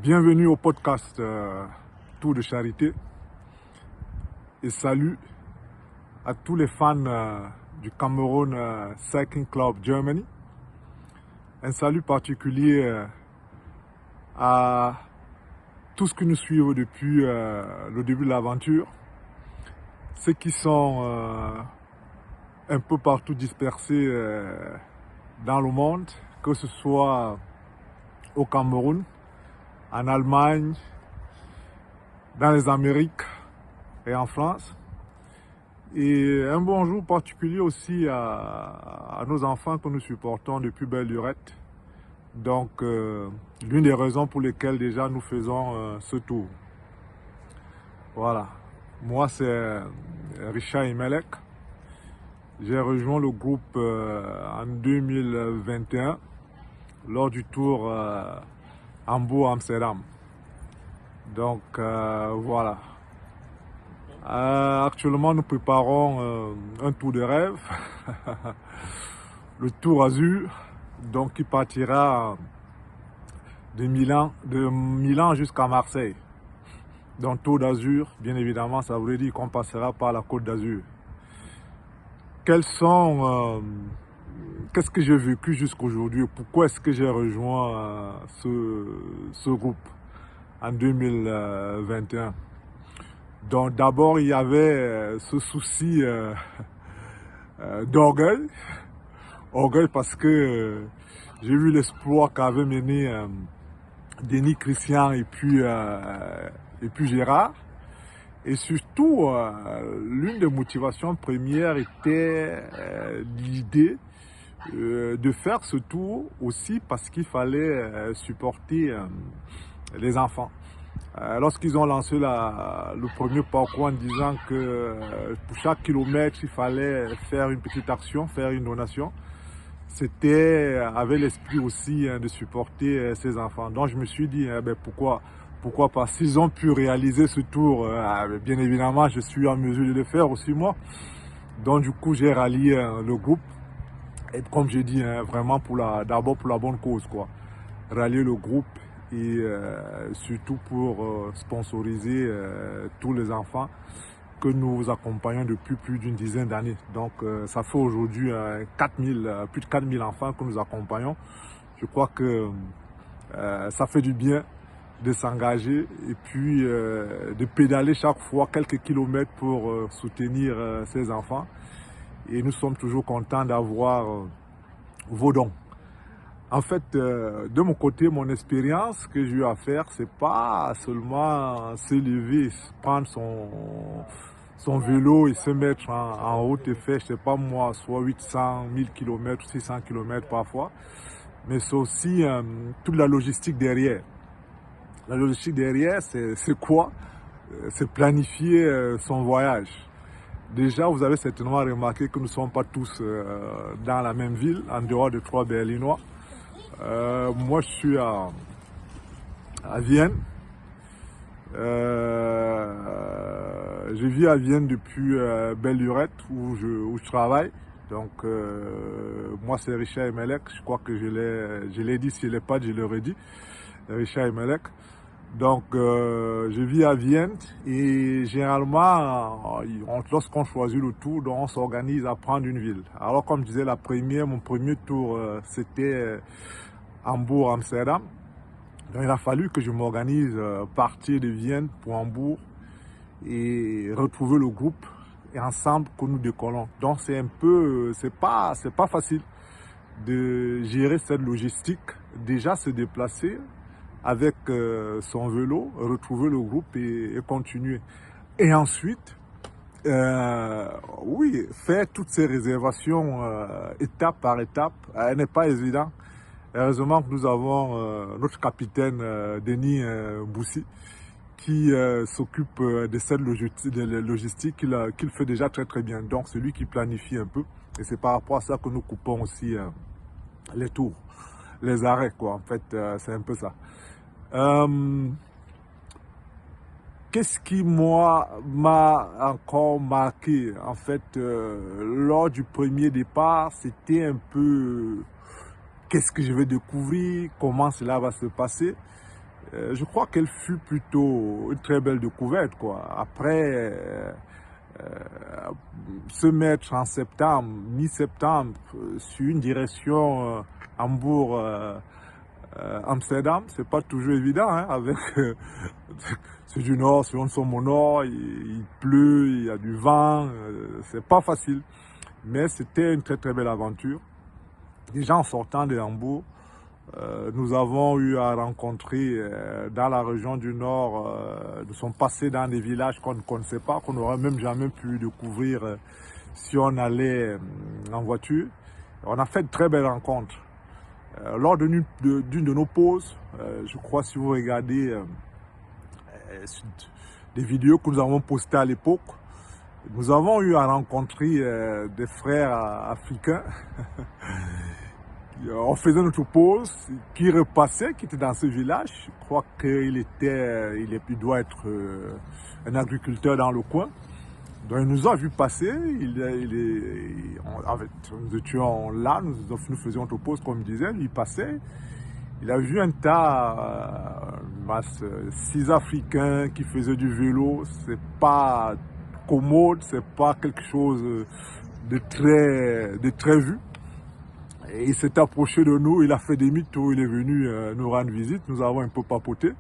Bienvenue au podcast Tour de Charité et salut à tous les fans du Cameroun Cycling Club Germany. Un salut particulier à tous ceux qui nous suivent depuis le début de l'aventure, ceux qui sont un peu partout dispersés dans le monde, que ce soit au Cameroun, en Allemagne, dans les Amériques et en France. Et un bonjour particulier aussi à nos enfants que nous supportons depuis belle lurette. Donc, l'une des raisons pour lesquelles déjà nous faisons ce tour. Voilà. Moi, c'est Richard Emelec. J'ai rejoint le groupe en 2021 lors du tour Hambourg-Amsterdam. Donc, voilà. Actuellement, nous préparons un tour de rêve, le Tour Azur, donc qui partira de Milan jusqu'à Marseille. Donc, Tour d'Azur, bien évidemment, ça voudrait dire qu'on passera par la Côte d'Azur. Qu'est-ce que j'ai vécu jusqu'aujourd'hui? Pourquoi est-ce que j'ai rejoint ce groupe en 2021? Donc d'abord, il y avait ce souci d'orgueil. Orgueil parce que j'ai vu l'exploit qu'avait mené Denis Christian et puis Gérard. Et surtout, l'une des motivations premières était l'idée de faire ce tour aussi parce qu'il fallait supporter les enfants. Lorsqu'ils ont lancé le premier parcours en disant que pour chaque kilomètre, il fallait faire une petite action, faire une donation, c'était avec l'esprit aussi de supporter ces enfants. Donc je me suis dit, pourquoi pas? S'ils ont pu réaliser ce tour, bien évidemment, je suis en mesure de le faire aussi moi. Donc du coup, j'ai rallié le groupe. Et comme j'ai dit, vraiment d'abord pour la bonne cause, quoi. Rallier le groupe et surtout pour sponsoriser tous les enfants que nous accompagnons depuis plus d'une dizaine d'années. Donc ça fait aujourd'hui plus de 4000 enfants que nous accompagnons. Je crois que ça fait du bien de s'engager et puis de pédaler chaque fois quelques kilomètres pour soutenir ces enfants. Et nous sommes toujours contents d'avoir vos dons. En fait, de mon côté, mon expérience que j'ai eu à faire, c'est pas seulement se lever, prendre son vélo et se mettre en route et faire, je sais pas moi, soit 800, 1000 km, 600 km parfois, mais c'est aussi toute la logistique derrière. La logistique derrière, c'est quoi? C'est planifier son voyage. Déjà, vous avez certainement remarqué que nous ne sommes pas tous dans la même ville, en dehors de 3 Berlinois. Moi, je suis à Vienne. Je vis à Vienne depuis belle lurette où je travaille. Donc, moi, c'est Richard Emelec. Je crois que je l'ai dit, s'il n'est pas dit, je l'aurais dit. Richard Emelec. Donc, je vis à Vienne et généralement, lorsqu'on choisit le tour, donc on s'organise à prendre une ville. Alors, comme je disais, mon premier tour, c'était Hambourg-Amsterdam. Donc, il a fallu que je m'organise partir de Vienne pour Hambourg et retrouver le groupe et ensemble que nous décollons. Donc, c'est pas facile de gérer cette logistique. Déjà, se déplacer avec son vélo, retrouver le groupe et continuer. Et ensuite, oui, faire toutes ces réservations étape par étape, elle n'est pas évident. Heureusement que nous avons notre capitaine Denis Boussi qui s'occupe de cette logistique qu'il fait déjà très très bien. Donc c'est lui qui planifie un peu et c'est par rapport à ça que nous coupons aussi les tours, les arrêts quoi. En fait, c'est un peu ça. Qu'est-ce qui, moi, m'a encore marqué? En fait, lors du premier départ, c'était un peu qu'est-ce que je vais découvrir, comment cela va se passer. je crois qu'elle fut plutôt une très belle découverte, quoi. Après, se mettre en septembre, mi-septembre, sur une direction Hambourg, Amsterdam, c'est pas toujours évident, hein, avec c'est du nord, si nous sommes au nord, il pleut, il y a du vent, c'est pas facile. Mais c'était une très très belle aventure. Déjà en sortant de Hambourg, nous avons eu à rencontrer dans la région du Nord, nous sommes passés dans des villages qu'on ne connaissait pas, qu'on n'aurait même jamais pu découvrir si on allait en voiture. On a fait de très belles rencontres. Lors d'une de nos pauses, je crois si vous regardez des vidéos que nous avons postées à l'époque, nous avons eu à rencontrer des frères africains. On faisait notre pause, qui repassait, qui était dans ce village. Je crois qu'il doit être un agriculteur dans le coin. Donc il nous a vu passer, nous étions là, nous faisions notre pause comme il disait, il passait. Il a vu un tas, 6 Africains qui faisaient du vélo. C'est pas commode, c'est pas quelque chose de très vu. Et il s'est approché de nous, il a fait demi-tour, il est venu nous rendre visite, nous avons un peu papoté.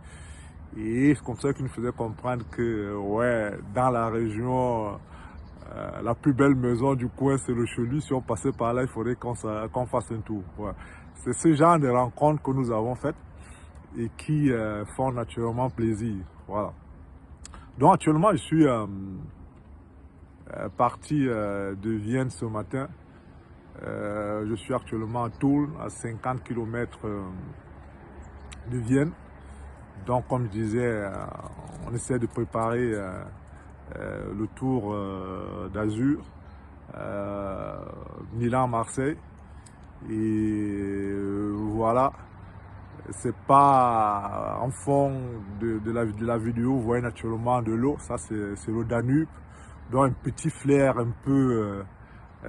Et c'est comme ça qu'il nous faisait comprendre que, ouais, dans la région, la plus belle maison du coin, c'est le Chelu. Si on passait par là, il faudrait qu'on fasse un tour. Ouais. C'est ce genre de rencontres que nous avons faites et qui font naturellement plaisir. Voilà. Donc actuellement, je suis parti de Vienne ce matin. Je suis actuellement à Toul, à 50 km de Vienne. Donc, comme je disais, on essaie de préparer le tour d'Azur, Milan-Marseille. Et voilà, c'est pas en fond de la vidéo, vous voyez naturellement de l'eau, ça c'est le Danube. Donc, un petit flair un peu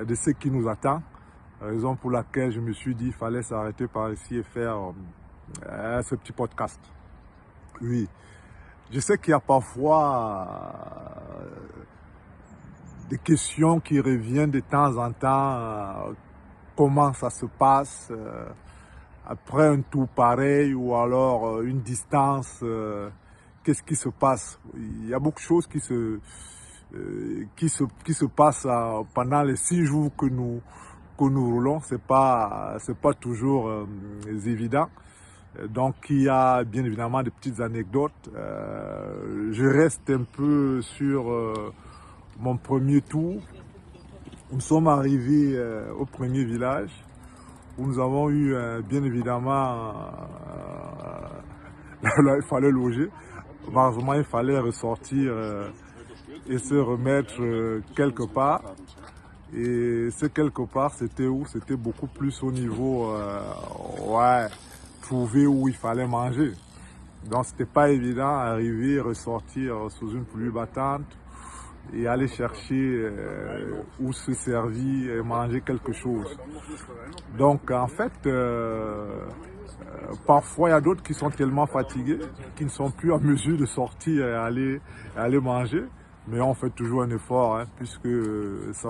de ce qui nous attend. Raison pour laquelle je me suis dit qu'il fallait s'arrêter par ici et faire ce petit podcast. Oui, je sais qu'il y a parfois des questions qui reviennent de temps en temps. Comment ça se passe après un tour pareil ou alors une distance, qu'est-ce qui se passe? Il y a beaucoup de choses qui se passent pendant les 6 jours que nous roulons. C'est pas toujours évident. Donc il y a bien évidemment des petites anecdotes. Je reste un peu sur mon premier tour. Nous sommes arrivés au premier village où nous avons eu bien évidemment là il fallait loger. Malheureusement il fallait ressortir et se remettre quelque part. Et ce quelque part, c'était où? C'était beaucoup plus au niveau, ouais, trouver où il fallait manger. Donc, c'était pas évident d'arriver, ressortir sous une pluie battante et aller chercher où se servir et manger quelque chose. Donc, en fait, parfois, il y a d'autres qui sont tellement fatigués qui ne sont plus en mesure de sortir et aller manger. Mais on fait toujours un effort, hein, puisque ça